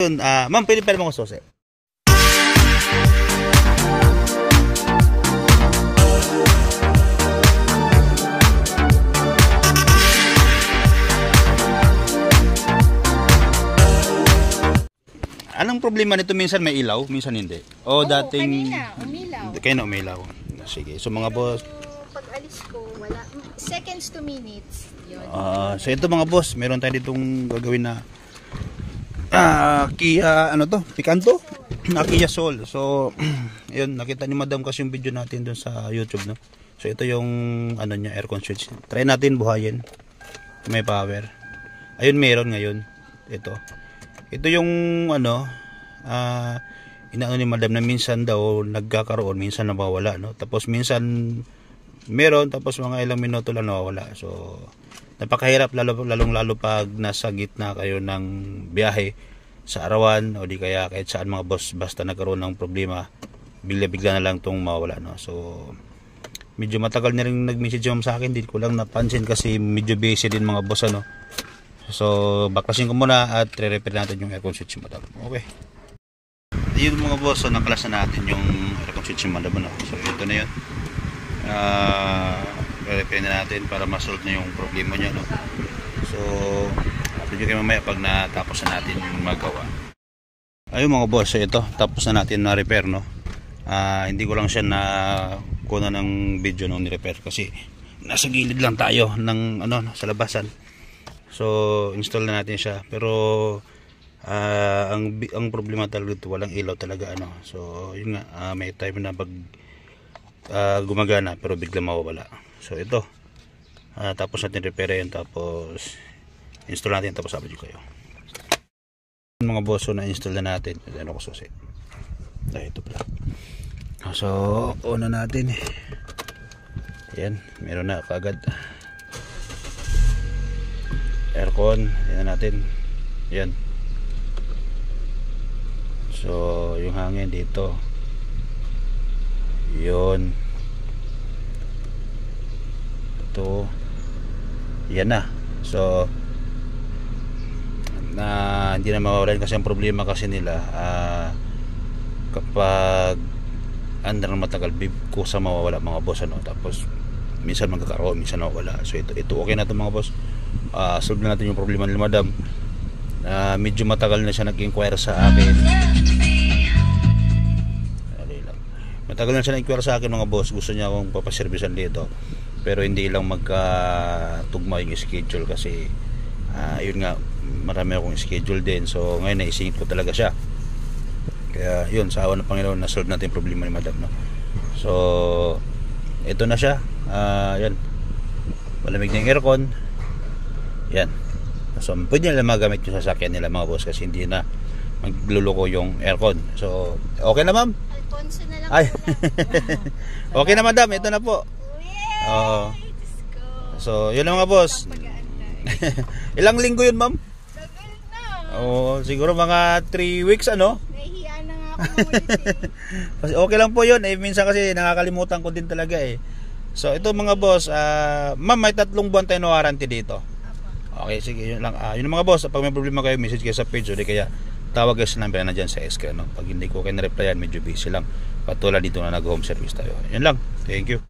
Yun, ma'am, pwede mo ko susi. Anong problema nito? Minsan may ilaw, minsan hindi. O dating kanina umilaw. Kaya na umilaw. Sige. So mga boss, Pag alis ko, wala. Seconds to minutes. Yun. so ito mga boss, meron tayo ditong gagawin na Kia, ano to? Picanto? Kia Soul. So, yun, nakita ni Madam kasi yung video natin dun sa YouTube, no? So ito yung ano niya, aircon switch. Try natin buhayin. May power. Ayun, meron ngayon. Ito yung ano, inaano ni Madam na minsan daw nagkakaroon, minsan nawawala, no? Tapos minsan meron, tapos mga ilang minuto lang nawawala. So napakahirap lalong-lalo pag nasa gitna kayo ng biyahe sa arawan o di kaya kahit saan mga boss, basta nagkaroon ng problema, bigla-bigla na lang tong mawala, no? So medyo matagal na rin nag-message yung sa akin, hindi ko lang napansin kasi medyo busy din mga boss, ano. So baklasin ko muna at re-repair natin yung aircon switch mo. Okay. Yun mga boss, so naklas na natin yung aircon switch mo. So ito na yun. Re-repair na natin para ma-solve na yung problema niya, no? So video kayo mamaya pag natapos na natin yung magawa. Ayun mga boss, so ito tapos na natin na repair, no? Hindi ko lang siya na kuna ng video nung ni-repair kasi nasa gilid lang tayo ng ano, sa labasan. So install na natin siya, pero ang problema talaga dito, walang ilaw talaga, ano. So yun nga, may time na pag gumagana pero bigla mawawala. So ito tapos natin repair yun, tapos install natin, tapos sabi ko kayo mga boss. So na install na natin. Ano ko susi dahil ito pala. So una natin, yan, meron na kaagad aircon. Yan natin, yan. So yung hangin dito, yun, ito, yan na. So na hindi na mawawalan kasi ang problema kasi nila, kapag under ng matagal, kusa mawawala mga boss, ano. Tapos minsan magkakaroon, minsan mawawala. So ito okay na ito mga boss. Solve na natin yung problema ni Madam. Medyo matagal na siya nag-inquire sa akin. Matagal na siya nag-inquire sa akin mga boss. Gusto niya akong papaservisan dito, pero hindi lang magkatugma yung schedule kasi yun nga, marami akong schedule din. So ngayon naisingit ko talaga siya. Kaya yun, sa awa ng Panginoon, na-solve natin yung problema ni Madam, no? So ito na siya. Yan, malamig na yung aircon. Yan. So pwede nila magamit yung sasakyan nila mga boss kasi hindi na magluluko yung aircon. So okay na ma'am? Alfonso na lang. Ay. Okay na Madam, ito na po. So yun na mga boss. Ilang linggo yun ma'am? Tagal na. Siguro mga 3 weeks, ano? Nahihiya na nga ako ulit. Okay lang po yun. Minsan kasi nakakalimutan ko din talaga eh. So ito mga boss, ma'am, may 3 buwan tayo na warranty dito. Okay, sige, yun lang. Yun mga boss, pag may problema kayo, message kayo sa page o di kaya tawag kayo sa number na dyan sa screen, no? Pag hindi ko kayo na-replyan, medyo busy lang. Patulad dito na nag-home service tayo. Yun lang. Thank you.